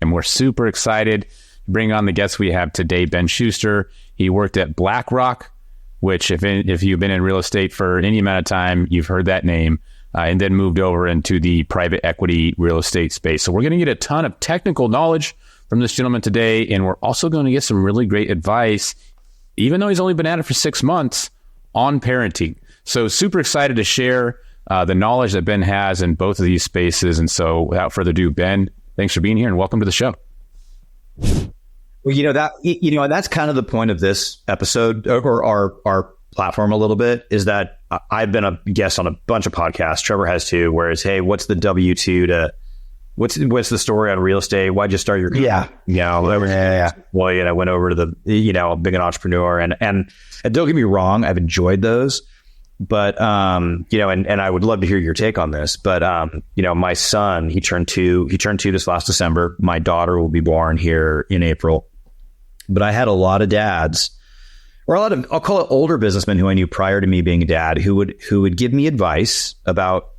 And we're super excited to bring on the guest we have today, Ben Schuster. He worked at BlackRock, which if you've been in real estate for any amount of time, you've heard that name, and then moved over into the private equity real estate space. So we're going to get a ton of technical knowledge from this gentleman today, and we're also going to get some really great advice, even though he's only been at it for 6 months, on parenting. So super excited to share the knowledge that Ben has in both of these spaces. And so without further ado, Ben, thanks for being here and welcome to the show. Well, that's kind of the point of this episode, or our platform a little bit, is that I've been a guest on a bunch of podcasts. Trevor has too, where it's, hey, what's the W-2 to, what's the story on real estate? Why'd you start your career? Yeah. Well, I went over to the, being an entrepreneur, and don't get me wrong, I've enjoyed those, but, and I would love to hear your take on this, but, my son, he turned two this last December. My daughter will be born here in April, but I had a lot of dads, or a lot of, I'll call it older businessmen who I knew prior to me being a dad, who would give me advice about,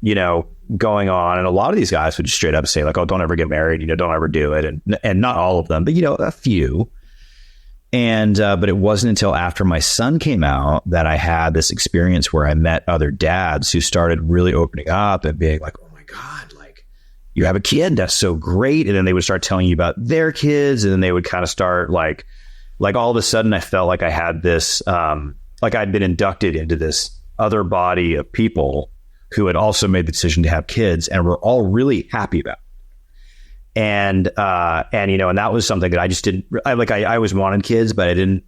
going on. And a lot of these guys would just straight up say like, oh, don't ever get married, don't ever do it. And not all of them, but a few. And, but it wasn't until after my son came out that I had this experience where I met other dads who started really opening up and being like, oh my God, like, you have a kid, that's so great. And then they would start telling you about their kids. And then they would kind of start like all of a sudden I felt like I had this, like I'd been inducted into this other body of people who had also made the decision to have kids and were all really happy about. And that was something that I just didn't, I always wanted kids, but I didn't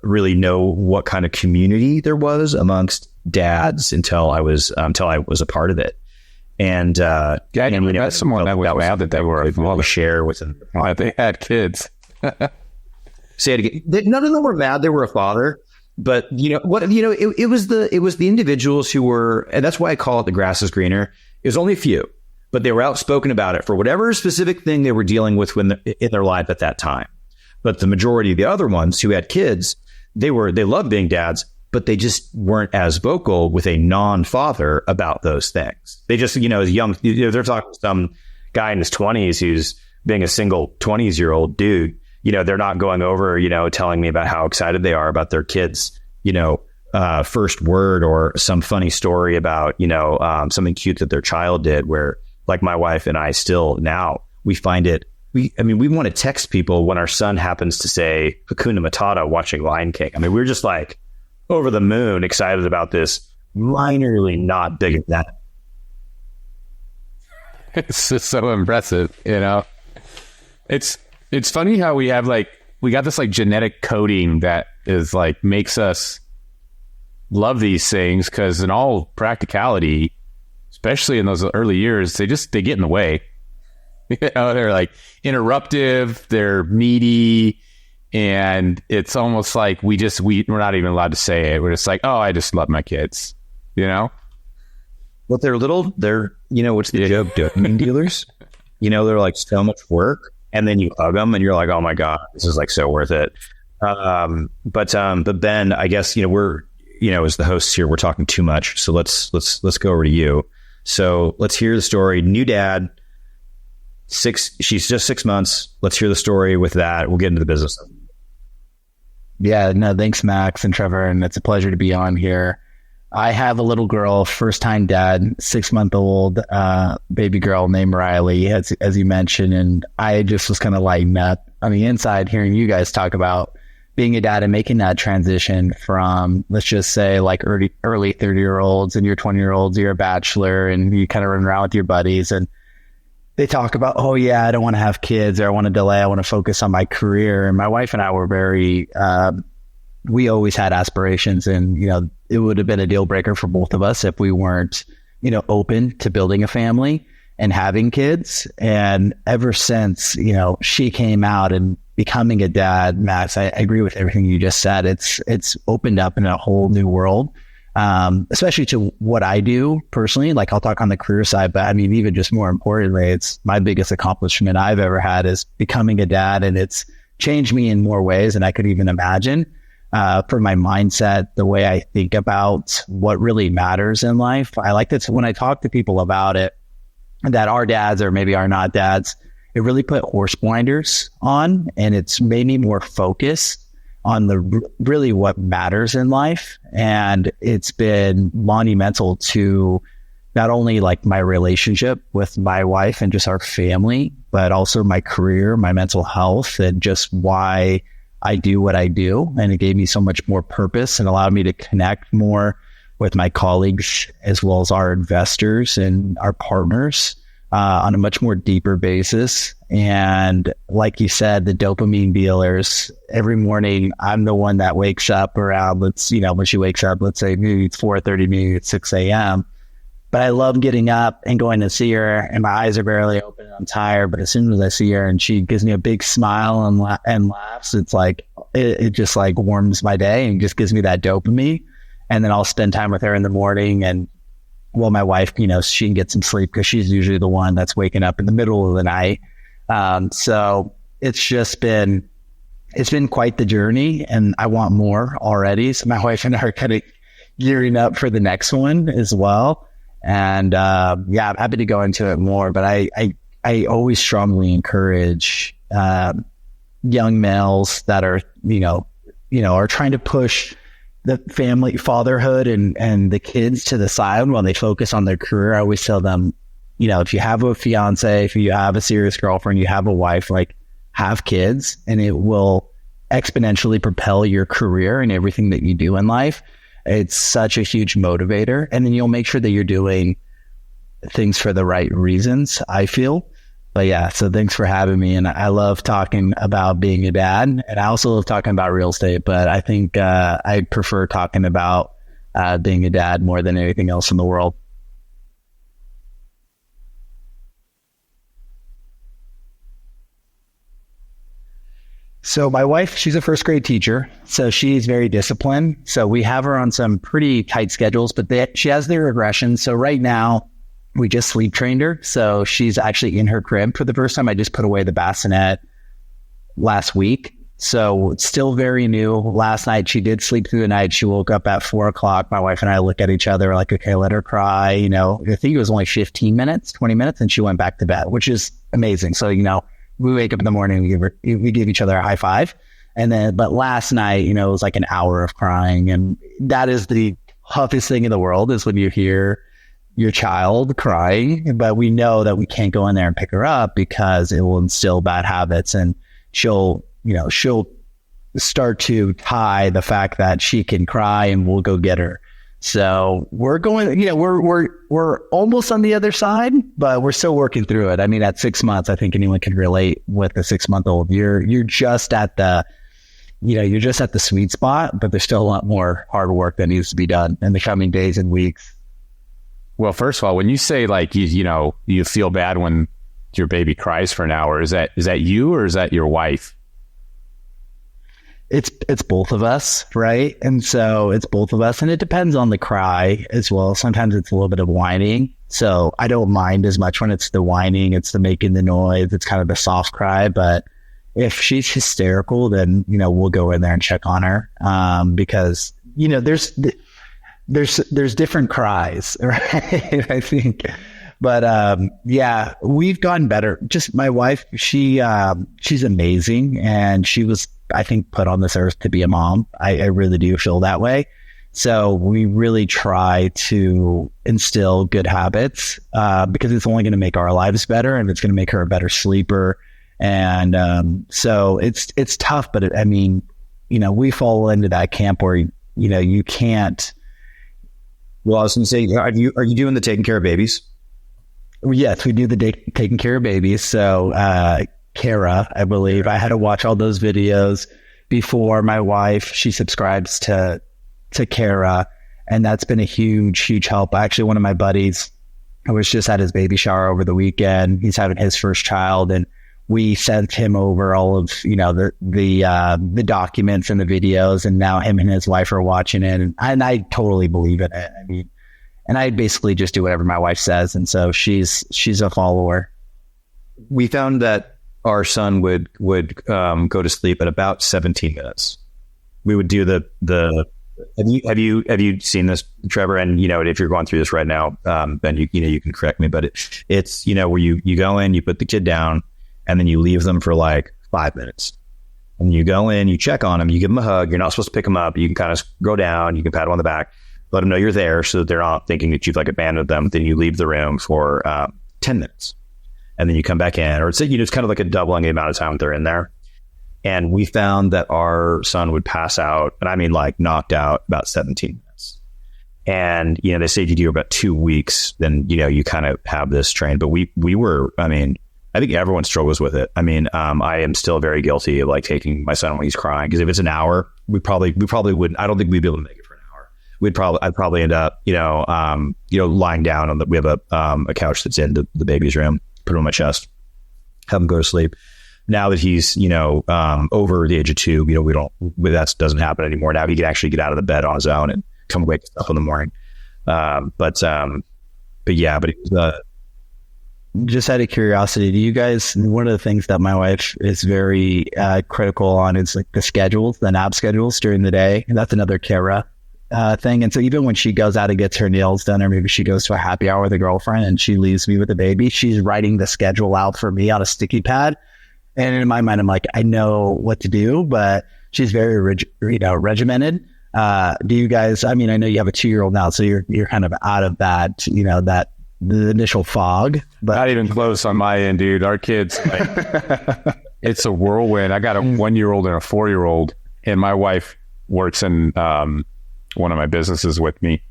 really know what kind of community there was amongst dads until I was a part of it. And, that's someone that was mad that they were able to share with them. They had kids. Say it again. None of them were mad they were a father. But it was the individuals who were, and that's why I call it the grass is greener. It was only a few, but they were outspoken about it for whatever specific thing they were dealing with in their life at that time. But the majority of the other ones who had kids, they loved being dads, but they just weren't as vocal with a non-father about those things. They just, as young, they're talking to some guy in his 20s who's being a single 20-year-old dude. They're not going over, telling me about how excited they are about their kids, first word, or some funny story about, something cute that their child did, where like my wife and I still now, we find it, we want to text people when our son happens to say Hakuna Matata watching Lion King. We're just like over the moon excited about this, minorly not big at that. It's just so impressive, It's funny how we have we got this genetic coding that is makes us love these things, because in all practicality, especially in those early years, they get in the way. They're interruptive, they're needy, and it's almost like we're not even allowed to say it. We're just like, oh, I just love my kids, But they're what's the joke? Dopamine dealers. They're like so much work. And then you hug them and you're like, oh my God, this is so worth it. But Ben, I guess, we're, as the hosts here, we're talking too much. So let's go over to you. So let's hear the story. New dad, she's just 6 months. Let's hear the story with that. We'll get into the business. Yeah, no, thanks, Max and Trevor. And it's a pleasure to be on here. I have a little girl, first time dad, 6-month-old baby girl named Riley, as you mentioned. And I just was kind of lighting up on the inside hearing you guys talk about being a dad and making that transition from, let's just say, early 30-year-olds and your 20-year-olds, you're a bachelor and you kind of run around with your buddies and they talk about, oh yeah, I don't want to have kids, or I want to delay, I want to focus on my career. And my wife and I were very, we always had aspirations, and, it would have been a deal breaker for both of us if we weren't, open to building a family and having kids. And ever since, she came out and becoming a dad, Max, I agree with everything you just said. It's opened up in a whole new world, especially to what I do personally. I'll talk on the career side, but even just more importantly, it's my biggest accomplishment I've ever had is becoming a dad. And it's changed me in more ways than I could even imagine. For my mindset, the way I think about what really matters in life. I like that when I talk to people about it, that are dads or maybe are not dads, it really put horse blinders on, and it's made me more focused on really what matters in life. And it's been monumental to not only like my relationship with my wife and just our family, but also my career, my mental health, and just why I do what I do. And it gave me so much more purpose and allowed me to connect more with my colleagues, as well as our investors and our partners on a much more deeper basis. And like you said, the dopamine dealers, every morning, I'm the one that wakes up around, when she wakes up, let's say maybe it's 4:30, maybe it's 6 a.m. But I love getting up and going to see her, and my eyes are barely open. I'm tired, but as soon as I see her and she gives me a big smile and laughs, it's like, it just like warms my day and just gives me that dopamine. And then I'll spend time with her in the morning, and my wife, she can get some sleep because she's usually the one that's waking up in the middle of the night. So it's been quite the journey, and I want more already. So my wife and I are kind of gearing up for the next one as well. And I'm happy to go into it more, but I always strongly encourage young males that are, are trying to push the family, fatherhood and the kids to the side while they focus on their career. I always tell them, if you have a fiance, if you have a serious girlfriend, you have a wife, like, have kids, and it will exponentially propel your career and everything that you do in life. It's such a huge motivator. And then you'll make sure that you're doing things for the right reasons, I feel. But yeah, so thanks for having me. And I love talking about being a dad. And I also love talking about real estate, but I think I prefer talking about being a dad more than anything else in the world. So my wife, she's a first grade teacher, so she's very disciplined. So we have her on some pretty tight schedules, but she has the regression. So right now we just sleep trained her. So she's actually in her crib for the first time. I just put away the bassinet last week. So it's still very new. Last night she did sleep through the night. She woke up at 4:00. My wife and I look at each other like, okay, let her cry. I think it was only 15 minutes, 20 minutes, and she went back to bed, which is amazing. So, we wake up in the morning, we give each other a high five. But last night, it was like an hour of crying. And that is the toughest thing in the world, is when you hear your child crying. But we know that we can't go in there and pick her up because it will instill bad habits. And she'll start to tie the fact that she can cry, and we'll go get her. So we're going, we're almost on the other side, but we're still working through it. I mean, at 6 months, I think anyone can relate with a 6-month-old. You're just at the sweet spot, but there's still a lot more hard work that needs to be done in the coming days and weeks. Well, first of all, when you say like, you feel bad when your baby cries for an hour, is that you or is that your wife? It's both of us, right? And so it's both of us, and it depends on the cry as well. Sometimes it's a little bit of whining. So I don't mind as much when it's the whining, it's the making the noise, it's kind of the soft cry. But if she's hysterical, then, we'll go in there and check on her. Because, there's different cries, right? I think. But we've gotten better. Just my wife, she's amazing, and she was, I think, put on this earth to be a mom. I really do feel that way. So we really try to instill good habits because it's only going to make our lives better, and it's going to make her a better sleeper. And so it's tough, but we fall into that camp where you can't. Well, I was going to say, are you doing the taking care of babies? Yes, we do the taking care of babies. So, Kara, I believe, I had to watch all those videos before. My wife, she subscribes to Kara, and that's been a huge, huge help. Actually, one of my buddies, I was just at his baby shower over the weekend. He's having his first child, and we sent him over all of, the documents and the videos, and now him and his wife are watching it. And I totally believe in it. And I basically just do whatever my wife says. And so she's a follower. We found that our son would go to sleep at about 17 minutes. We would do the have you seen this, Trevor? And if you're going through this right now, then you can correct me. But it's where you go in, you put the kid down, and then you leave them for like 5 minutes. And you go in, you check on them, you give them a hug. You're not supposed to pick them up. You can kind of go down, you can pat them on the back, let them know you're there so that they're not thinking that you've like abandoned them. Then you leave the room for 10 minutes. And then you come back in, or it's kind of like a doubling the amount of time they're in there. And we found that our son would pass out, and I mean like knocked out, about 17 minutes. And, they say if you do about 2 weeks, then, you kind of have this train. But we were, I think everyone struggles with it. I am still very guilty of like taking my son when he's crying, because if it's an hour, we probably wouldn't. I don't think we'd be able to make it for an hour. I'd probably end up, lying down on we have a couch that's in the baby's room, put him on my chest, have him go to sleep. Now that he's, over the age of 2, that doesn't happen anymore. Now he can actually get out of the bed on his own and come wake us up in the morning. But it was, just out of curiosity, do you guys, one of the things that my wife is very critical on is like the nap schedules during the day. And that's another Kara thing. And so even when she goes out and gets her nails done, or maybe she goes to a happy hour with a girlfriend and she leaves me with the baby, she's writing the schedule out for me on a sticky pad. And in my mind, I'm like, I know what to do, but she's very regimented. Do you guys, I know you have a 2-year-old now, so you're kind of out of that, the initial fog, but not even close on my end, dude. Our kids, it's a whirlwind. I got a 1-year-old and a 4-year-old, and my wife works in one of my businesses with me,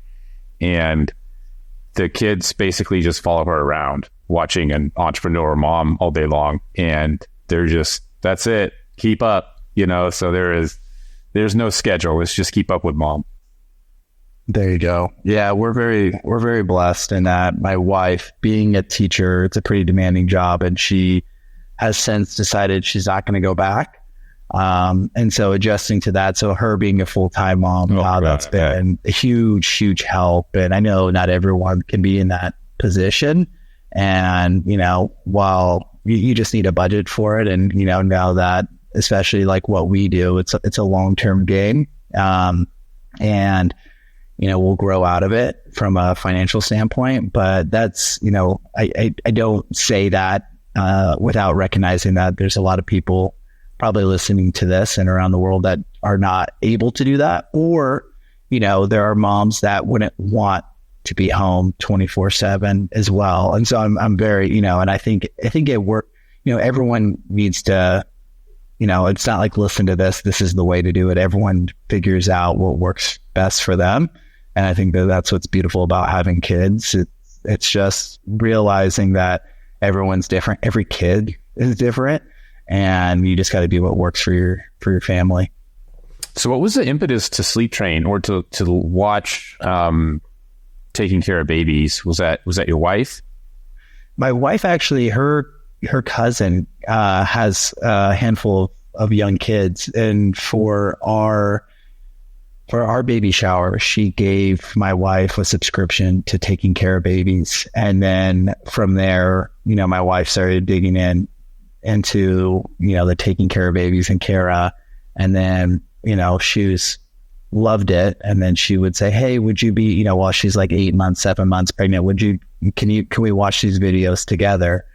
and the kids basically just follow her around, watching an entrepreneur mom all day long, and they're just, that's it, keep up, so there's no schedule. It's just keep up with mom. There you go. Yeah, we're very blessed in that my wife, being a teacher, it's a pretty demanding job, and she has since decided she's not going to go back. And so adjusting to that, so her being a full-time mom, that's been a huge help. And I know not everyone can be in that position. And, while you just need a budget for it, and, now that, especially like what we do, it's a long-term game. And we'll grow out of it from a financial standpoint, but that's, I don't say that without recognizing that there's a lot of people probably listening to this and around the world that are not able to do that. Or, there are moms that wouldn't want to be home 24/7 as well. And so I'm very, and I think it work, everyone needs to, it's not like, listen to this is the way to do it. Everyone figures out what works best for them. And I think that's what's beautiful about having kids. It's just realizing that everyone's different. Every kid is different, and you just got to do what works for your family. So what was the impetus to sleep train or to watch taking care of babies? Was that your wife? My wife, actually, her cousin has a handful of young kids, and for our baby shower, she gave my wife a subscription to taking care of babies. And then from there, my wife started digging into, the taking care of babies and Kara. And then, she loved it. And then she would say, hey, would you be, while she's like 8 months, 7 months pregnant, can we watch these videos together?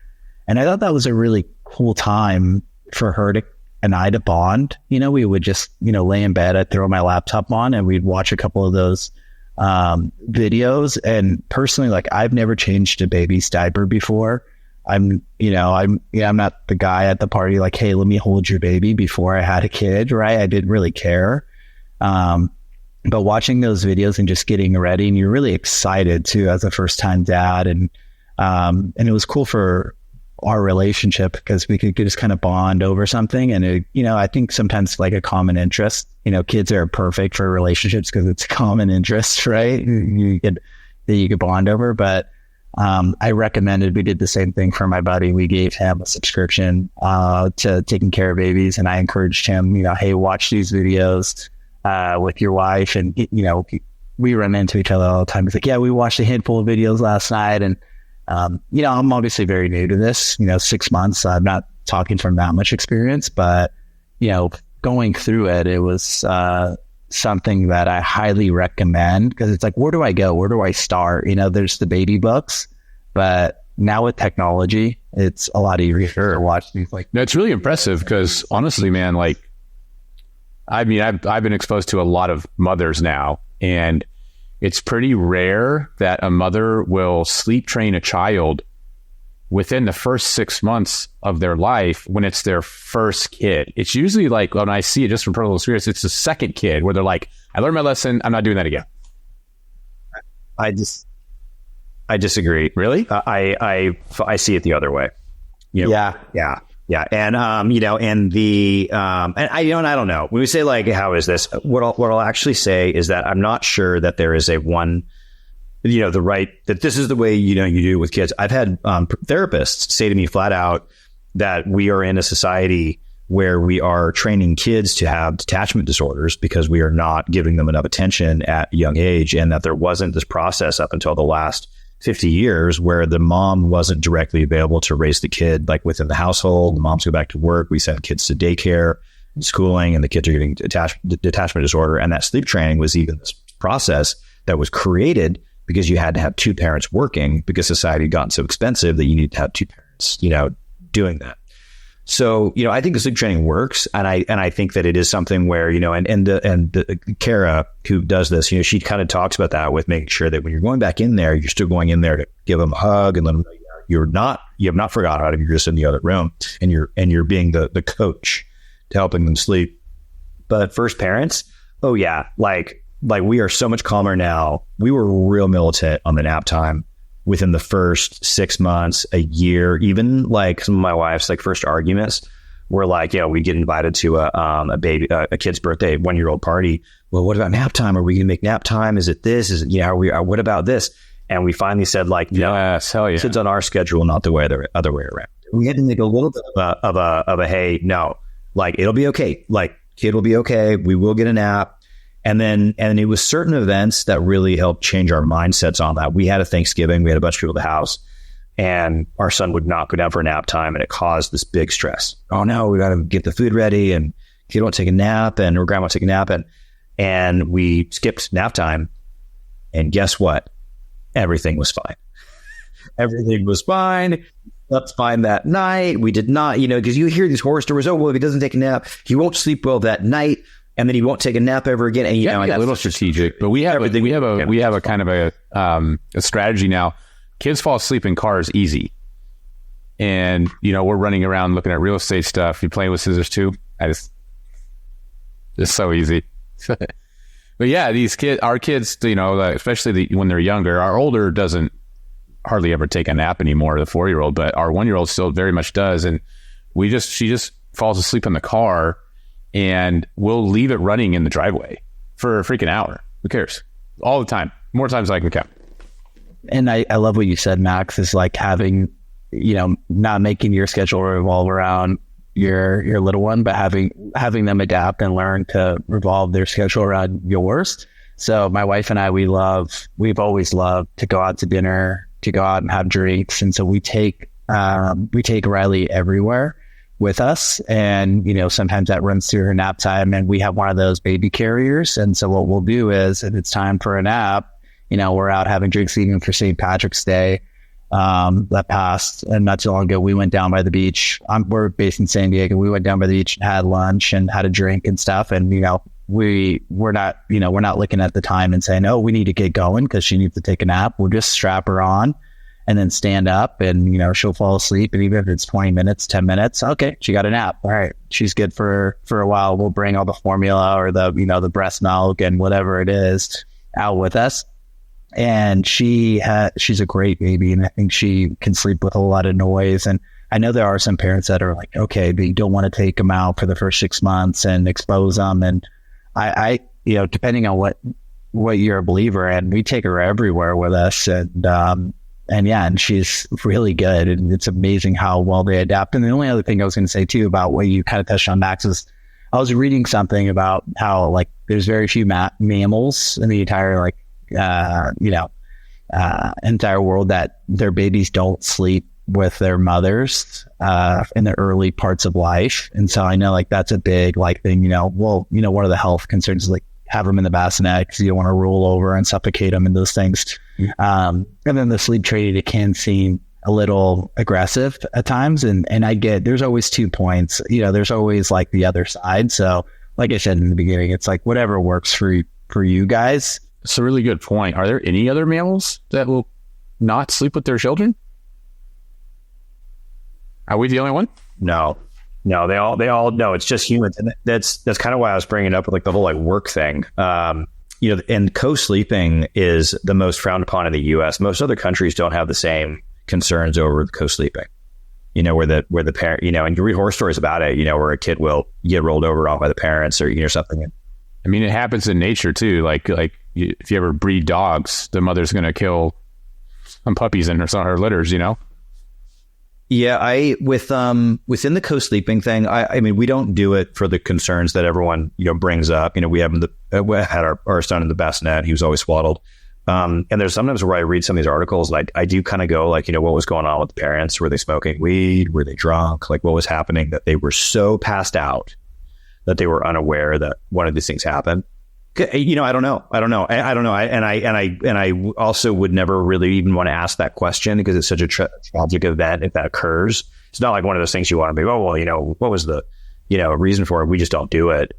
And I thought that was a really cool time for her and I to bond. We would just, lay in bed, I'd throw my laptop on and we'd watch a couple of those videos. And personally, like, I've never changed a baby's diaper before. I'm not the guy at the party like, hey, let me hold your baby before I had a kid, right? I didn't really care. But watching those videos and just getting ready, and you're really excited too as a first time dad. And it was cool for our relationship because we could just kind of bond over something. And I think sometimes like a common interest, kids are perfect for relationships because it's a common interest, right? You could bond over. But I recommended we did the same thing for my buddy. We gave him a subscription to taking care of babies, and I encouraged him, hey, watch these videos with your wife. And we run into each other all the time. He's like, yeah, we watched a handful of videos last night. And I'm obviously very new to this, 6 months. I'm not talking from that much experience, but, going through it, it was something that I highly recommend because it's like, where do I go? Where do I start? There's the baby books, but now with technology, it's a lot easier to watch things like. No, it's really impressive because honestly, man, like, I mean, I've been exposed to a lot of mothers now, and it's pretty rare that a mother will sleep train a child within the first 6 months of their life when it's their first kid. It's usually like, when I see it just from personal experience, it's the second kid where they're like, I learned my lesson, I'm not doing that again. I disagree. Really? I see it the other way. You know, yeah. And, you know, and I don't know. When we say like, how is this? What I'll actually say is that I'm not sure that there is a one, you know, that this is the way, you know, you do it with kids. I've had therapists say to me flat out that we are in a society where we are training kids to have detachment disorders because we are not giving them enough attention at a young age, and that there wasn't this process up until the last 50 years where the mom wasn't directly available to raise the kid, like within the household. The moms go back to work. We send kids to daycare and schooling, and the kids are getting detachment disorder. And that sleep training was even this process that was created because you had to have two parents working because society had gotten so expensive that you need to have two parents, you know, doing that. So, you know, I think the sleep training works, and I think that it is something where, you know, and Kara, who does this, you know, she kind of talks about that with making sure that when you're going back in there, you're still going in there to give them a hug and let them know you have not forgotten about it. You're just in the other room, and you're being the coach to helping them sleep. But first parents, oh yeah, like we are so much calmer now. We were real militant on the nap time within the first 6 months, a year. Even like some of my wife's like first arguments were like, you know, we get invited to a kid's birthday, 1-year-old party. Well, what about nap time? Are we going to make nap time? Is it this? Is it, you know, what about this? And we finally said like, yes, hell yeah. It's on our schedule, not the other way around. We had to make a little bit of a, hey, no, like it'll be okay. Like kid will be okay. We will get a nap. And it was certain events that really helped change our mindsets on that. We had a Thanksgiving, we had a bunch of people at the house, and our son would not go down for nap time, and it caused this big stress. Oh no, we got to get the food ready, and kid won't take a nap, and or grandma take a nap, and we skipped nap time. And guess what? Everything was fine. Everything was fine. Slept fine that night. We did not, you know, because you hear these horror stories. Oh, well, if he doesn't take a nap, he won't sleep well that night. And then he won't take a nap ever again. And, you know, a little strategic, but we have a kind of a strategy now. Kids fall asleep in cars easy, and you know we're running around looking at real estate stuff. You playing with scissors too? It's so easy. But yeah, our kids, you know, especially when they're younger. Our older doesn't hardly ever take a nap anymore. The 4-year-old, but our 1-year-old still very much does, and she just falls asleep in the car. And we'll leave it running in the driveway for a freaking hour. Who cares? All the time. More times than I can count. And I love what you said, Max, is like having, you know, not making your schedule revolve around your little one, but having them adapt and learn to revolve their schedule around yours. So my wife and I, we've always loved to go out to dinner, to go out and have drinks. And so we take Riley everywhere with us, and you know sometimes that runs through her nap time, and we have one of those baby carriers. And so what we'll do is, if it's time for a nap, you know, we're out having drinks even for St. Patrick's Day that passed, and not too long ago we went down by the beach. We're based in San Diego. We went down by the beach and had lunch and had a drink and stuff, and you know we're not looking at the time and saying, oh, we need to get going because she needs to take a nap. We'll just strap her on and then stand up, and, you know, she'll fall asleep. And even if it's 20 minutes, 10 minutes, okay, she got a nap. All right, she's good for a while. We'll bring all the formula or the breast milk and whatever it is out with us. And she's a great baby. And I think she can sleep with a lot of noise. And I know there are some parents that are like, okay, but you don't want to take them out for the first 6 months and expose them. And I you know, depending on what you're a believer in, we take her everywhere with us. And she's really good, and it's amazing how well they adapt. And the only other thing I was going to say too about what you kind of touched on, Max, is I was reading something about how like there's very few mammals in the entire entire world that their babies don't sleep with their mothers in the early parts of life. And so I know like that's a big like thing. You know, well, you know, one of the health concerns is like have them in the bassinet because you don't want to roll over and suffocate them and those things. And then the sleep training, it can seem a little aggressive at times. And I get, there's always 2 points, there's always like the other side. So like I said in the beginning, it's like whatever works for you guys. It's a really good point. Are there any other males that will not sleep with their children? Are we the only one? No, they all no, it's just humans. And that's kind of why I was bringing it up with like the whole like work thing. And co-sleeping is the most frowned upon in the US. Most other countries don't have the same concerns over the co-sleeping, where the parent, and you read horror stories about it, where a kid will get rolled over on by the parents or, something. I mean, it happens in nature too. Like if you ever breed dogs, the mother's going to kill some puppies in her litters, Yeah, within the co-sleeping thing, I mean, we don't do it for the concerns that everyone, brings up. We have we had our son in the bassinet. He was always swaddled. And there's sometimes where I read some of these articles and I do kind of go like, what was going on with the parents? Were they smoking weed? Were they drunk? Like what was happening that they were so passed out that they were unaware that one of these things happened? I don't know. I also would never really even want to ask that question because it's such a tragic event if that occurs. It's not like one of those things you want to be, what was the, reason for it? We just don't do it.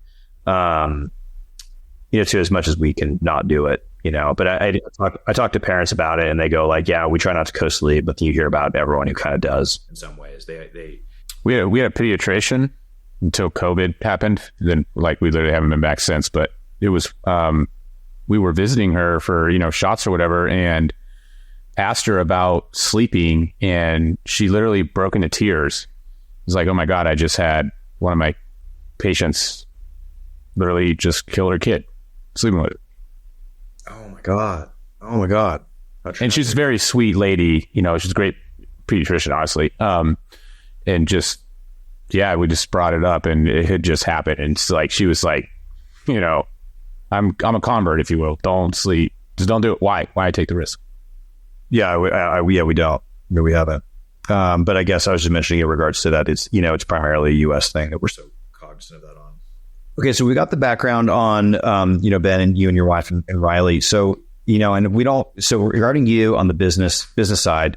To as much as we can not do it, but I talk to parents about it and they go like, yeah, we try not to co-sleep, but you hear about everyone who kind of does in some ways. We had a pediatrician until COVID happened. Then like we literally haven't been back since, but it was, we were visiting her for, shots or whatever and asked her about sleeping and she literally broke into tears. It was like, oh my God, I just had one of my patients literally just kill her kid sleeping with her. Oh my God. And she's a very sweet lady, she's a great pediatrician, honestly. And just, yeah, we just brought it up and it had just happened. And it's like, she was like, I'm a convert, if you will. Don't sleep. Just don't do it. Why take the risk? Yeah, we don't. No, we haven't. But I guess I was just mentioning in regards to that. It's, it's primarily a U.S. thing that we're so cognizant of that on. Okay, so we got the background on, Ben and you and your wife and Riley. So, and we don't. So regarding you on the business side,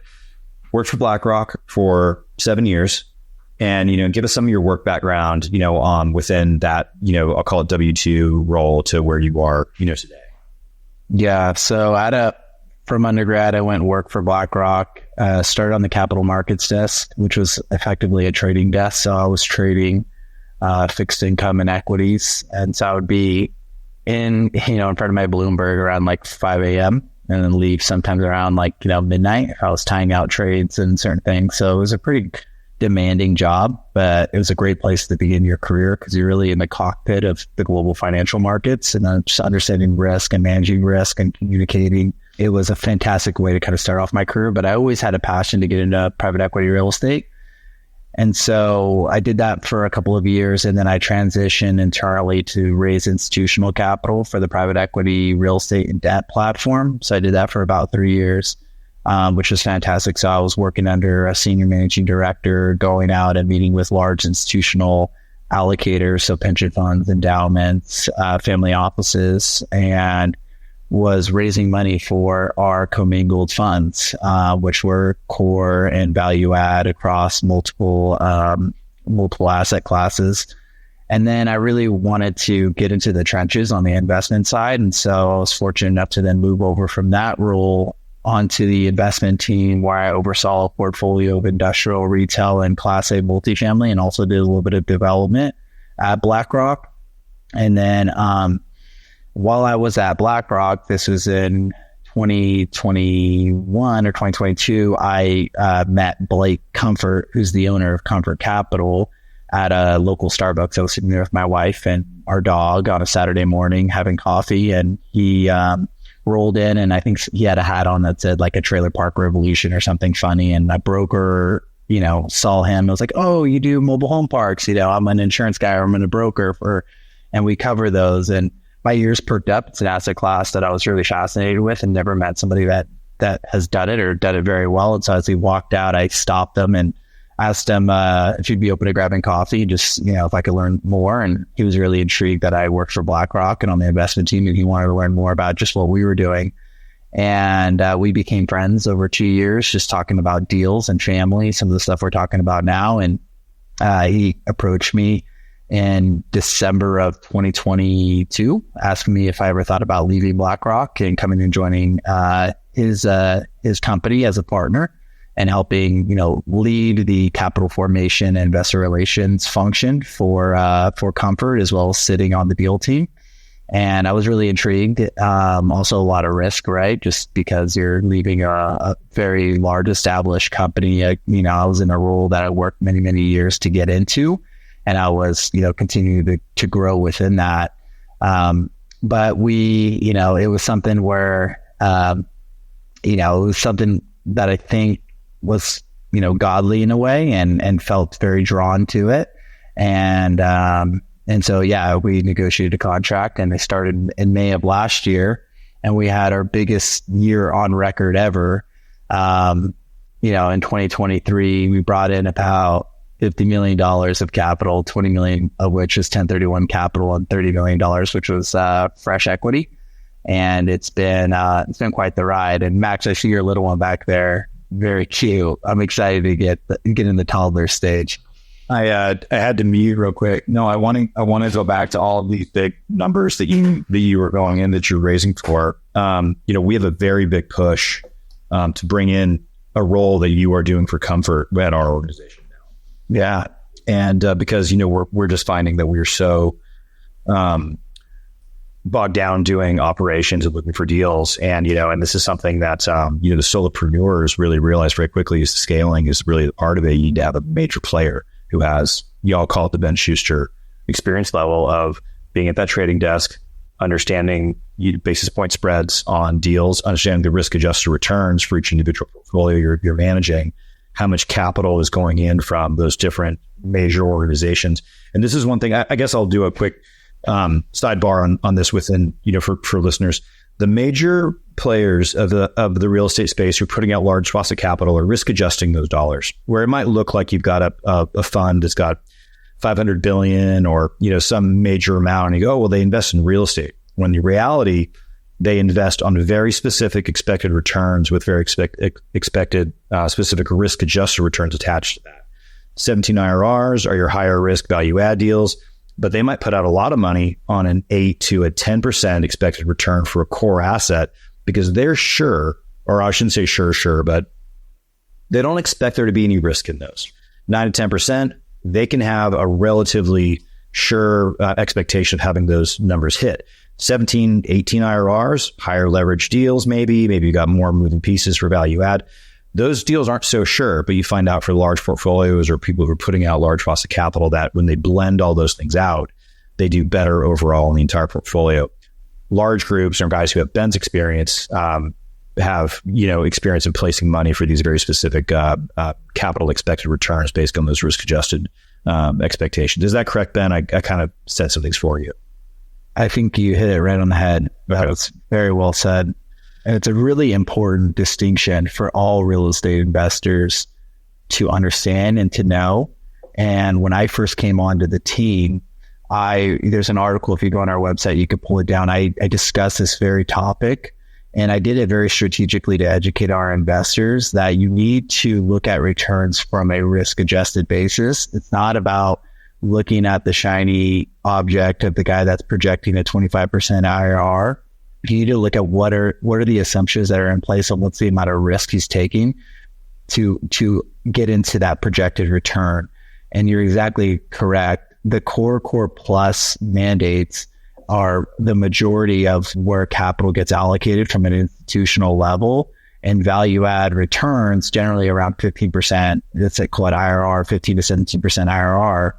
worked for BlackRock for 7 years. And, give us some of your work background, within that, I'll call it W-2 role to where you are, today. Yeah. So from undergrad, I went and worked for BlackRock, started on the capital markets desk, which was effectively a trading desk. So I was trading fixed income and equities. And so I would be in front of my Bloomberg around like 5 a.m. and then leave sometimes around like, midnight if I was tying out trades and certain things. So it was a pretty demanding job, but it was a great place to begin your career because you're really in the cockpit of the global financial markets and just understanding risk and managing risk and communicating. It was a fantastic way to kind of start off my career, but I always had a passion to get into private equity real estate. And so I did that for a couple of years, and then I transitioned entirely to raise institutional capital for the private equity real estate and debt platform. So I did that for about 3 years. Which was fantastic. So I was working under a senior managing director, going out and meeting with large institutional allocators, so pension funds, endowments, family offices, and was raising money for our commingled funds, which were core and value add across multiple asset classes. And then I really wanted to get into the trenches on the investment side. And so I was fortunate enough to then move over from that role onto the investment team where I oversaw a portfolio of industrial, retail, and Class A multifamily, and also did a little bit of development at BlackRock. And then while I was at BlackRock, this was in 2021 or 2022, I met Blake Comfort, who's the owner of Comfort Capital, at a local Starbucks. I was sitting there with my wife and our dog on a Saturday morning having coffee, and he rolled in, and I think he had a hat on that said like a Trailer Park Revolution or something funny. And my broker, saw him. I was like, oh, you do mobile home parks. I'm an insurance guy, or I'm a broker and we cover those. And my ears perked up. It's an asset class that I was really fascinated with and never met somebody that has done it or done it very well. And so as he walked out, I stopped him and asked him if he'd be open to grabbing coffee, just, if I could learn more. And he was really intrigued that I worked for BlackRock and on the investment team, and he wanted to learn more about just what we were doing. And we became friends over 2 years, just talking about deals and family, some of the stuff we're talking about now. And he approached me in December of 2022, asking me if I ever thought about leaving BlackRock and coming and joining his company as a partner and helping, lead the capital formation and investor relations function for Comfort, as well as sitting on the deal team. And I was really intrigued. Also a lot of risk, right? Just because you're leaving a very large established company. I was in a role that I worked many, many years to get into, and I was, continuing to grow within that. But it was something where, it was something that I think was, godly in a way, and felt very drawn to it. And so, we negotiated a contract, and they started in May of last year, and we had our biggest year on record ever. In 2023, we brought in about $50 million of capital, $20 million of which is 1031 capital, and $30 million, which was fresh equity. And it's been quite the ride. And Max, I see your little one back there, very cute. I'm excited to get in the toddler stage. I had to mute real quick. No, I want to go back to all of these big numbers that you were going in, that you're raising for. We have a very big push to bring in a role that you are doing for Comfort at our organization now. Yeah, and because we're just finding that we're so bogged down doing operations and looking for deals, and this is something that the solopreneurs really realize very quickly is scaling is really the part of it. You need to have a major player who has, y'all call it the Ben Schuster experience level of being at that trading desk, understanding basis point spreads on deals, understanding the risk adjusted returns for each individual portfolio you're managing, how much capital is going in from those different major organizations. And this is one thing, I guess I'll do a quick sidebar on this within, for listeners. The major players of the real estate space who are putting out large swaths of capital are risk adjusting those dollars, where it might look like you've got a fund that's got $500 billion or some major amount, and you go, oh, well, they invest in real estate. When in reality, they invest on very specific expected returns with very expected specific risk adjusted returns attached to that. 17 IRRs are your higher risk value add deals, but they might put out a lot of money on an 8 to a 10% expected return for a core asset because they're sure, or I shouldn't say sure, but they don't expect there to be any risk in those. 9 to 10%, they can have a relatively sure expectation of having those numbers hit. 17, 18 IRRs, higher leverage deals, maybe you got more moving pieces for value add. Those deals aren't so sure, but you find out for large portfolios or people who are putting out large swaths of capital that when they blend all those things out, they do better overall in the entire portfolio. Large groups or guys who have Ben's experience have experience in placing money for these very specific capital expected returns based on those risk adjusted expectations. Is that correct, Ben? I kind of said some things for you. I think you hit it right on the head. That was very well said. And it's a really important distinction for all real estate investors to understand and to know. And when I first came onto the team, there's an article, if you go on our website, you could pull it down. I discussed this very topic, and I did it very strategically to educate our investors that you need to look at returns from a risk adjusted basis. It's not about looking at the shiny object of the guy that's projecting a 25% IRR. You need to look at what are the assumptions that are in place and what's the amount of risk he's taking to get into that projected return. And you're exactly correct. The core plus mandates are the majority of where capital gets allocated from an institutional level, and value add returns generally around 15%. Let's say call it IRR, 15 to 17% IRR.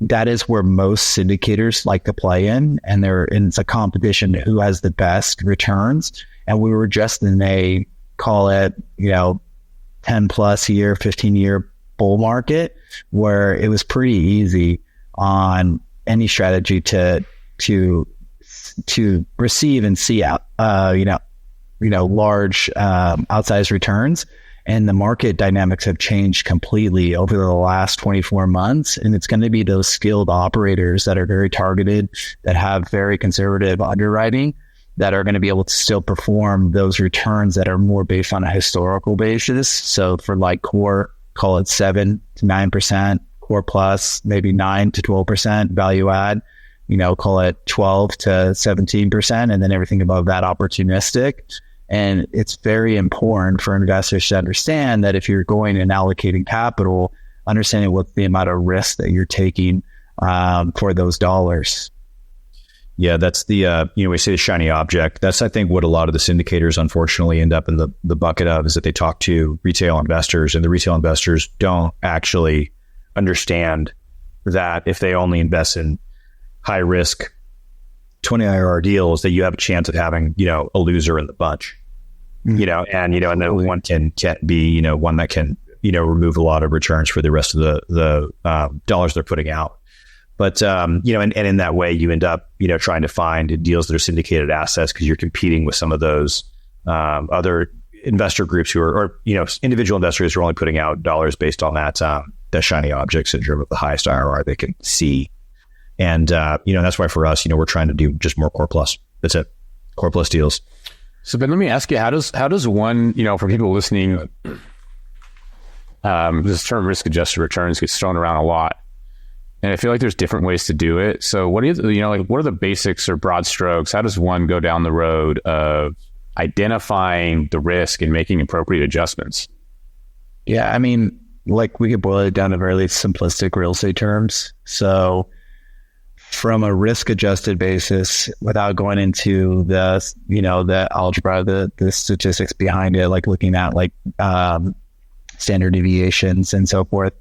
That is where most syndicators like to play in, and it's a competition who has the best returns. And we were just in a, call it, 10 plus year, 15 year bull market where it was pretty easy on any strategy to receive and see out, large, outsized returns. And the market dynamics have changed completely over the last 24 months. And it's going to be those skilled operators that are very targeted, that have very conservative underwriting, that are going to be able to still perform those returns that are more based on a historical basis. So for like core, call it 7 to 9%, core plus, maybe 9 to 12%, value add, call it 12 to 17%, and then everything above that opportunistic. And it's very important for investors to understand that if you're going and allocating capital, understanding what the amount of risk that you're taking for those dollars. Yeah, that's the, we say the shiny object. That's, I think, what a lot of the syndicators unfortunately end up in the bucket of, is that they talk to retail investors, and the retail investors don't actually understand that if they only invest in high risk 20 IRR deals, that you have a chance of having, a loser in the bunch, and then one can be, one that can, remove a lot of returns for the rest of the dollars they're putting out. But, and in that way, you end up, trying to find deals that are syndicated assets, because you're competing with some of those other investor groups who are, or, individual investors who are only putting out dollars based on that shiny object syndrome of the highest IRR they can see. And, that's why for us, we're trying to do just more core plus. That's it. Core plus deals. So, Ben, let me ask you, how does one, for people listening, this term risk adjusted returns gets thrown around a lot. And I feel like there's different ways to do it. So what are the basics or broad strokes? How does one go down the road of identifying the risk and making appropriate adjustments? Yeah, I mean, like we could boil it down to very simplistic real estate terms. So from a risk adjusted basis, without going into the algebra, the statistics behind it, like looking at like standard deviations and so forth,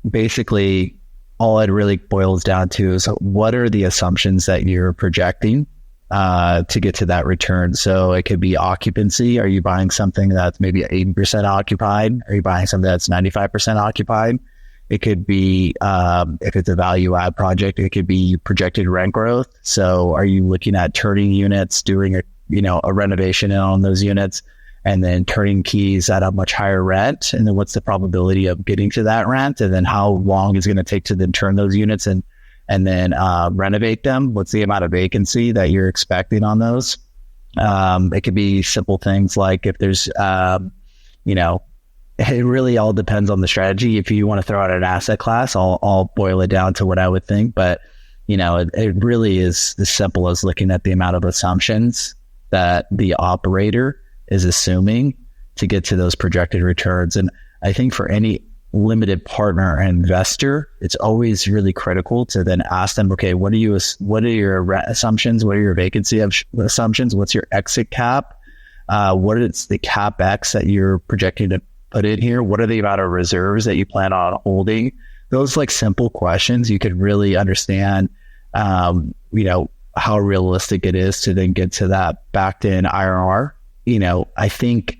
basically all it really boils down to is what are the assumptions that you're projecting to get to that return. So it could be occupancy. Are you buying something that's maybe 80% occupied? Are you buying something that's 95% occupied? It could be, if it's a value add project, it could be projected rent growth. So are you looking at turning units, doing a renovation on those units, and then turning keys at a much higher rent? And then what's the probability of getting to that rent? And then how long is it going to take to then turn those units and then renovate them? What's the amount of vacancy that you're expecting on those? It could be simple things like if there's, it really all depends on the strategy. If you want to throw out an asset class, I'll boil it down to what I would think. But, it really is as simple as looking at the amount of assumptions that the operator is assuming to get to those projected returns. And I think for any limited partner or investor, it's always really critical to then ask them, okay, what are your rent assumptions? What are your vacancy assumptions? What's your exit cap? What is the CapEx that you're projecting to put in here? What are the amount of reserves that you plan on holding? Those like simple questions, you could really understand, how realistic it is to then get to that backed in IRR. I think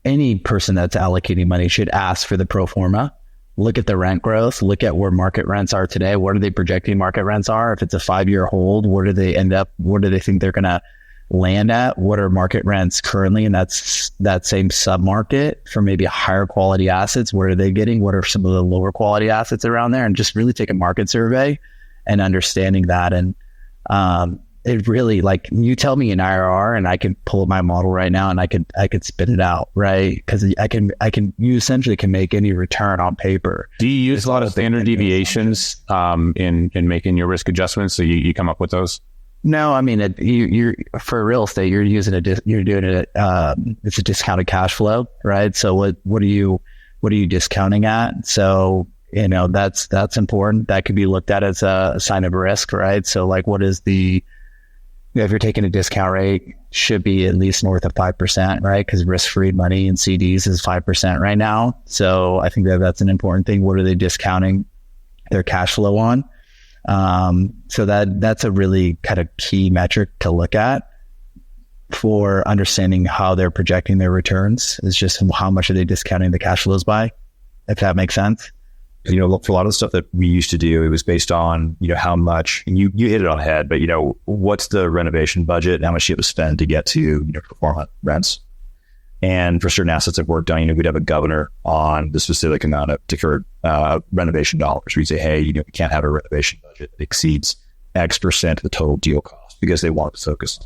any person that's allocating money should ask for the pro forma, look at the rent growth, look at where market rents are today. What are they projecting market rents are? If it's a 5-year hold, where do they end up? What do they think they're going to land at? What are market rents currently? And that's that same sub-market for maybe higher quality assets. Where are they getting? What are some of the lower quality assets around there? And just really take a market survey and understanding that. And, it really, like, you tell me an IRR and I can pull up my model right now and I could spit it out, right? Because you essentially can make any return on paper. Do you use a lot of standard deviations in making your risk adjustments? So you come up with those? No, I mean, you're for real estate, you're using you're doing it. It's a discounted cash flow, right? So what are you discounting at? So, that's important. That could be looked at as a sign of risk, right? So like, what is if you're taking a discount rate, should be at least north of 5%, right? Because risk-free money in CDs is 5% right now. So I think that's an important thing. What are they discounting their cash flow on? So that's a really kind of key metric to look at for understanding how they're projecting their returns, is just how much are they discounting the cash flows by, if that makes sense. For a lot of the stuff that we used to do, it was based on, how much, and you hit it on the head, but, what's the renovation budget and how much you have to spend to get to, performance rents. And for certain assets I've worked on, we'd have a governor on the specific amount of particular renovation dollars. We'd say, hey, we can't have a renovation budget that exceeds X% of the total deal cost, because they want to focus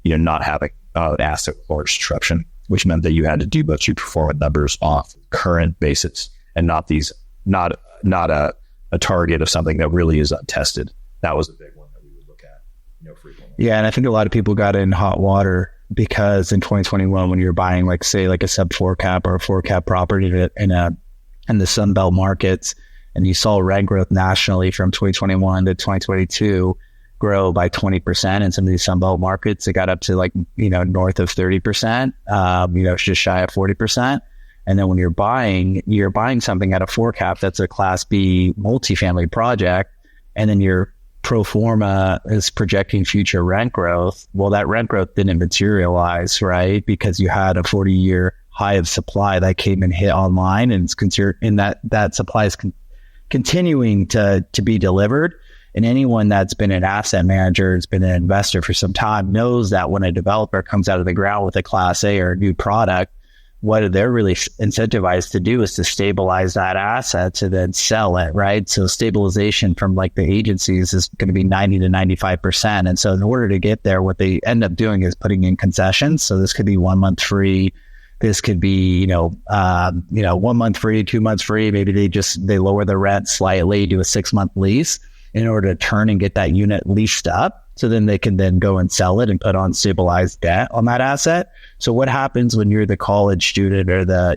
not having an asset with large disruption, which meant that you had to do budget performance numbers off current basis and not a target of something that really is untested. That was a big one that we would look at, frequently. Yeah, and I think a lot of people got in hot water because in 2021, when you're buying like a sub 4 cap or a 4 cap property in the Sun Belt markets, and you saw rent growth nationally from 2021 to 2022 grow by 20% in some of these Sun Belt markets. It got up to north of 30%, it's just shy of 40%. And then when you're buying something at a 4 cap that's a Class B multifamily project, and then your pro forma is projecting future rent growth. Well, that rent growth didn't materialize, right? Because you had a 40-year high of supply that came and hit online, and it's considered, and that supply is continuing to be delivered. And anyone that's been an asset manager, has been an investor for some time, knows that when a developer comes out of the ground with a Class A or a new product, what they're really incentivized to do is to stabilize that asset to then sell it, right? So stabilization from like the agencies is going to be 90 to 95%. And so in order to get there, what they end up doing is putting in concessions. So this could be 1 month free. This could be, 1 month free, 2 months free. Maybe they lower the rent slightly, do a 6-month lease in order to turn and get that unit leased up. So then they can then go and sell it and put on stabilized debt on that asset. So what happens when you're the college student or the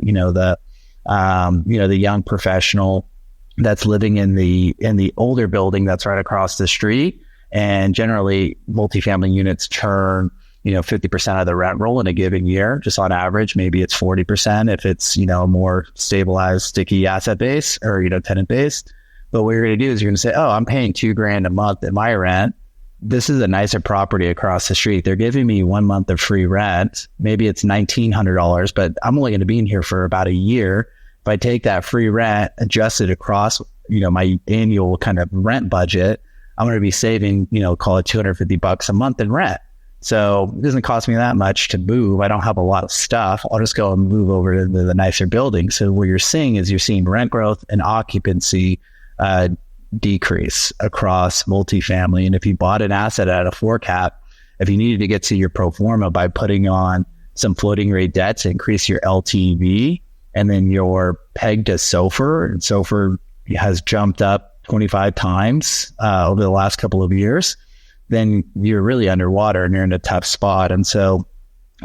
young professional that's living in the older building that's right across the street? And generally multifamily units turn 50% of the rent roll in a given year, just on average. Maybe it's 40% if it's, a more stabilized, sticky asset base or, tenant base. But what you're going to do is you're going to say, oh, I'm paying $2,000 a month in my rent. This is a nicer property across the street. They're giving me 1 month of free rent. Maybe it's $1,900, but I'm only going to be in here for about a year. If I take that free rent, adjust it across, my annual kind of rent budget, I'm going to be saving, call it $250 a month in rent. So it doesn't cost me that much to move. I don't have a lot of stuff. I'll just go and move over to the nicer building. So what you're seeing rent growth and occupancy decrease across multifamily. And if you bought an asset at a 4 cap, if you needed to get to your pro forma by putting on some floating rate debt to increase your LTV, and then you're pegged to SOFR, and SOFR has jumped up 25 times over the last couple of years, then you're really underwater and you're in a tough spot. And so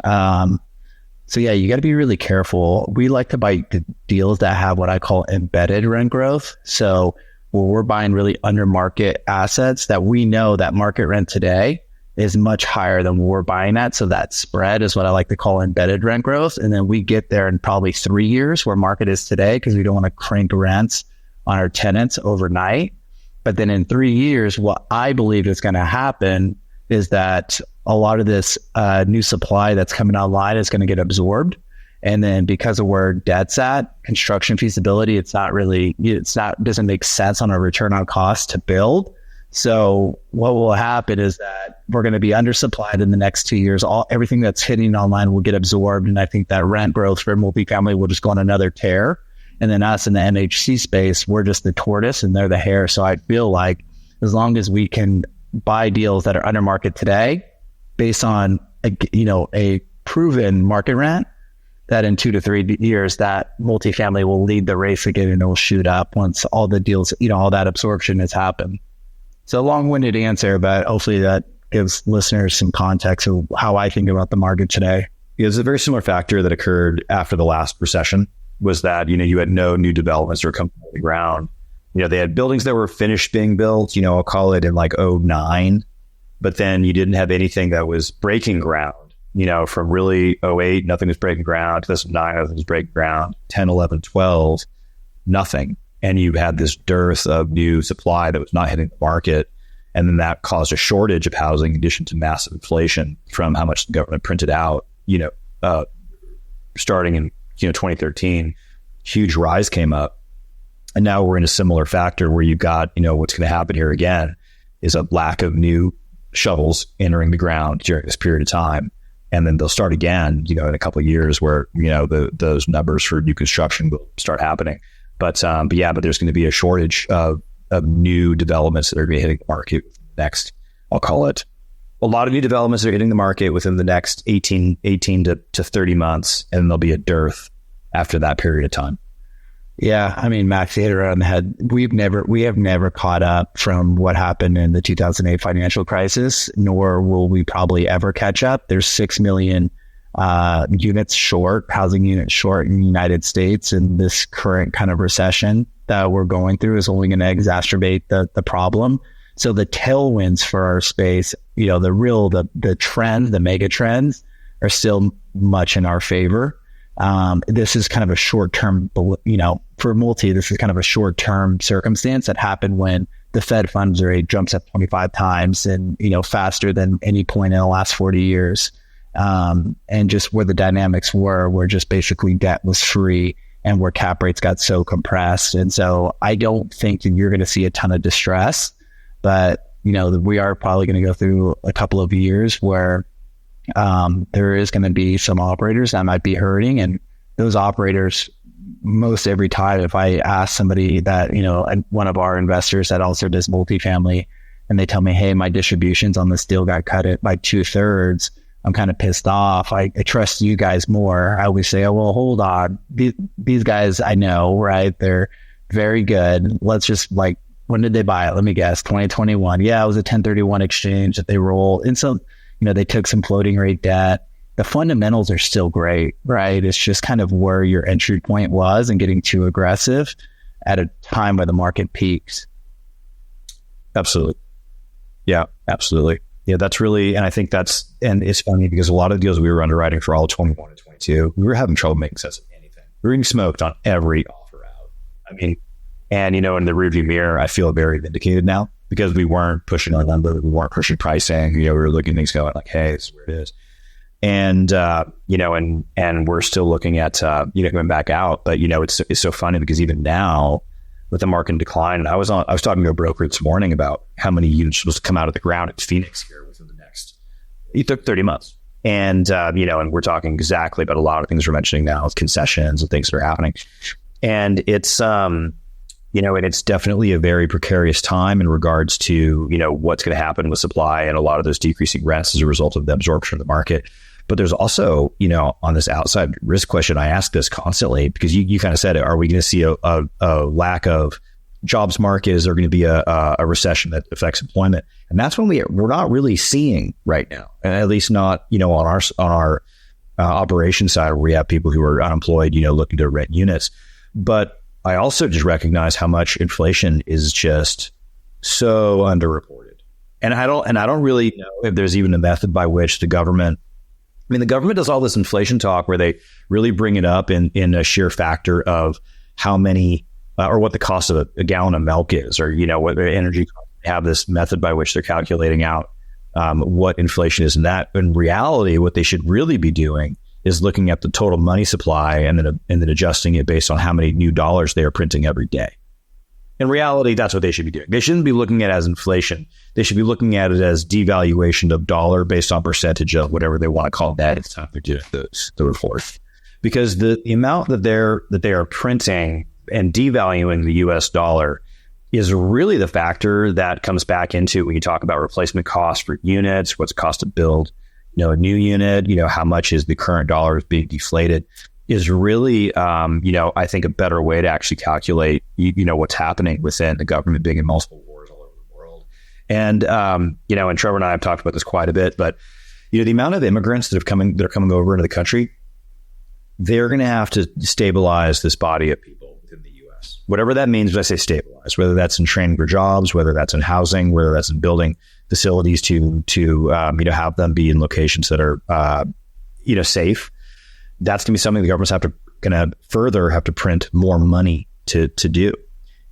yeah, you got to be really careful. We like to buy deals that have what I call embedded rent growth. So where we're buying really under market assets that we know that market rent today is much higher than what we're buying at. So that spread is what I like to call embedded rent growth. And then we get there in probably 3 years where market is today, because we don't want to crank rents on our tenants overnight. But then in 3 years, what I believe is going to happen is that a lot of this new supply that's coming online is going to get absorbed. And then because of where debt's at, construction feasibility, doesn't make sense on a return on cost to build. So what will happen is that we're going to be undersupplied in the next 2 years. Everything that's hitting online will get absorbed. And I think that rent growth for multifamily will just go on another tear. And then us in the MHC space, we're just the tortoise and they're the hare. So I feel like as long as we can buy deals that are under market today based on a proven market rent, that in 2 to 3 years, that multifamily will lead the race again and it will shoot up once all the deals, all that absorption has happened. So a long-winded answer, but hopefully that gives listeners some context of how I think about the market today. It's a very similar factor that occurred after the last recession, was that, you had no new developments that were coming on the ground. They had buildings that were finished being built, I'll call it in like 2009, but then you didn't have anything that was breaking ground. From really 2008, nothing was breaking ground. 2009, nothing was breaking ground. 10, 11, 12, nothing. And you had this dearth of new supply that was not hitting the market. And then that caused a shortage of housing in addition to massive inflation from how much the government printed out, starting in 2013, huge rise came up. And now we're in a similar factor where you've got, what's going to happen here again is a lack of new shovels entering the ground during this period of time. And then they'll start again, in a couple of years where, those numbers for new construction will start happening. But there's going to be a shortage of new developments that are going to be hitting the market next, I'll call it a lot of new developments are hitting the market within the next 18 to 30 months, and there'll be a dearth after that period of time. Yeah, I mean, Max, you hit it right on the head. We have never caught up from what happened in the 2008 financial crisis, nor will we probably ever catch up. There's 6 million units short, housing units short in the United States, and this current kind of recession that we're going through is only going to exacerbate the problem. So the tailwinds for our space, the trend, the mega trends are still much in our favor. This is kind of a short-term, for multi, this is kind of a short-term circumstance that happened when the Fed funds rate jumps up 25 times and, faster than any point in the last 40 years. And just where the dynamics where just basically debt was free and where cap rates got so compressed. And so I don't think that you're going to see a ton of distress, but, we are probably going to go through a couple of years where there is going to be some operators that might be hurting, and those operators, most every time, if I ask somebody that, one of our investors that also does multifamily, and they tell me, hey, my distributions on this deal got cut it by 2/3, I'm kind of pissed off. I trust you guys more. I always say, oh, well, hold on. These guys, I know, right? They're very good. Let's just when did they buy it? Let me guess, 2021. Yeah, it was a 1031 exchange that they rolled. And so, they took some floating rate debt. The fundamentals are still great, right? It's just kind of where your entry point was and getting too aggressive at a time where the market peaks. Absolutely. Yeah, absolutely. Yeah, that's really, and I think and it's funny because a lot of deals we were underwriting for all of 21 and 22, we were having trouble making sense of anything. We were getting smoked on every offer out. I mean, and in the rearview mirror, I feel very vindicated now because we weren't pushing our number, we weren't pushing pricing. We were looking at things going like, hey, this is where it is. And, and we're still looking at, coming back out. But, it's so funny because even now with the market decline, I was talking to a broker this morning about how many units supposed to come out of the ground in Phoenix here within the next 30 months. And, and we're talking exactly about a lot of things we're mentioning now with concessions and things that are happening. And it's, and it's definitely a very precarious time in regards to, what's going to happen with supply and a lot of those decreasing rents as a result of the absorption of the market. But there's also, on this outside risk question, I ask this constantly because you kind of said it. Are we going to see a lack of jobs market? Is there going to be a recession that affects employment? And that's when we're not really seeing right now, and at least not, on our operation side where we have people who are unemployed, looking to rent units. But I also just recognize how much inflation is just so underreported. And I don't really know if there's even a method by which the government does all this inflation talk where they really bring it up in a sheer factor of how many or what the cost of a gallon of milk is, or, what their energy costs. They have this method by which they're calculating out what inflation is. And that in reality, what they should really be doing is looking at the total money supply and then adjusting it based on how many new dollars they are printing every day. In reality, that's what they should be doing. They shouldn't be looking at it as inflation. They should be looking at it as devaluation of dollar based on percentage of whatever they want to call that. It's time they're doing the report, because the amount that they are printing and devaluing the U.S. dollar is really the factor that comes back into when you talk about replacement costs for units, what's the cost to build, a new unit, how much is the current dollar is being deflated. Is really, I think a better way to actually calculate, what's happening within the government being in multiple wars all over the world. And, and Trevor and I have talked about this quite a bit, but, the amount of immigrants that are coming over into the country, they're going to have to stabilize this body of people within the U.S. Whatever that means when I say stabilize, whether that's in training for jobs, whether that's in housing, whether that's in building facilities to have them be in locations that are, safe. That's going to be something the government's further have to print more money to do.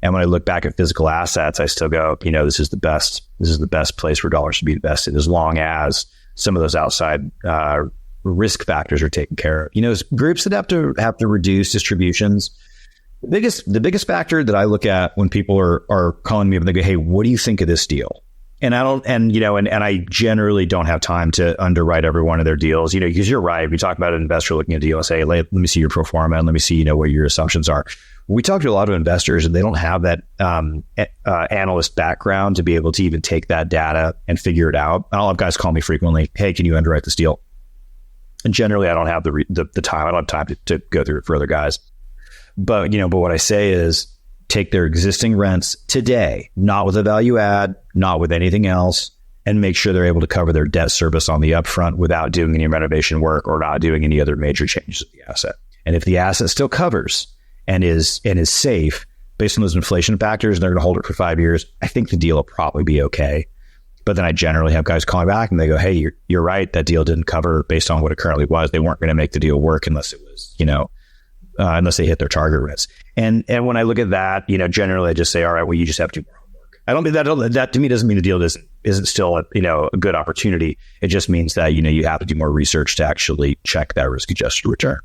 And when I look back at physical assets, I still go, this is the best place for dollars to be invested, as long as some of those outside risk factors are taken care of. Groups that have to reduce distributions. The biggest factor that I look at when people are calling me up and they go, hey, what do you think of this deal? And I don't, and I generally don't have time to underwrite every one of their deals, because you're right. We talk about an investor looking at a deal and say, let me see your pro forma and let me see, what your assumptions are. We talk to a lot of investors and they don't have that analyst background to be able to even take that data and figure it out. I'll have guys call me frequently. Hey, can you underwrite this deal? And generally I don't have the time. I don't have time to go through it for other guys. But what I say is take their existing rents today, not with a value add, not with anything else, and make sure they're able to cover their debt service on the upfront without doing any renovation work or not doing any other major changes to the asset. And if the asset still covers and is safe based on those inflation factors, and they're going to hold it for 5 years, I think the deal will probably be okay. But then I generally have guys calling back and they go, hey, you're right. That deal didn't cover based on what it currently was. They weren't going to make the deal work unless it was, unless they hit their target rents. And when I look at that, generally I just say, all right, well, you just have to do more homework. I don't think that to me doesn't mean the deal isn't still a good opportunity. It just means that, you have to do more research to actually check that risk adjusted return.